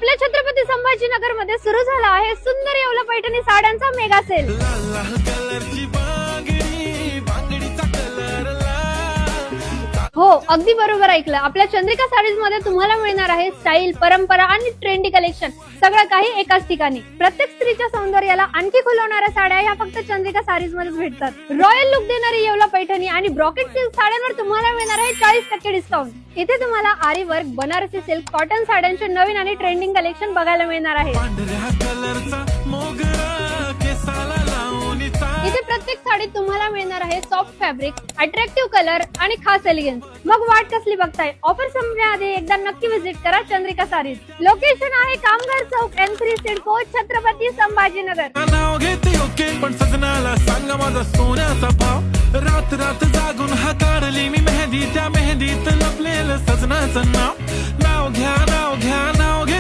आपल्या छत्रपती संभाजीनगर मध्ये सुरू झाला आहे सुंदर येवला पैठणी साड्यांचा मेगा सेल। हो, अगदी बरोबर ऐकलं। आपल्या चंद्रिका साडीज मध्ये तुम्हाला मिळणार आहे स्टाईल, परंपरा आणि ट्रेंडी कलेक्शन, सगळं काही एकाच ठिकाणी। प्रत्येक स्त्रीच्या सौंदर्याला आणखी खुलवणाऱ्या साड्या या फक्त चंद्रिका साडीज मध्येच भेटतात। रॉयल लुक देणारी येवला पैठणी आणि ब्रॉकेट सिल्क साड्यांवर तुम्हाला मिळणार आहे 40% डिस्काउंट। इथे तुम्हाला आरी वर्क, बनारसी सिल्क, कॉटन साड्यांचे नवीन आणि ट्रेंडिंग कलेक्शन बघायला मिळणार आहे। इथे प्रत्येक साडीत तुम्हाला मिळणार आहे सॉफ्ट फॅब्रिक, अट्रॅक्टिव्ह कलर आणि खास एलिगन्स। मग वाट कसली बघताय? ऑफर संपण्याआधी एकदा नक्की व्हिजिट करा चंद्रिका साडीज। लोकेशन आहे कामगार चौक, N3 सिडको, छत्रपती संभाजीनगर। पण सजनाला सांगा माझा सोन्याचा भाव, रात रात जागून हाताळली मी मेहंदी, त्या मेहंदीत लपलेलं सजनाचं नाव। नाव घ्या नाव घ्या नाव घ्या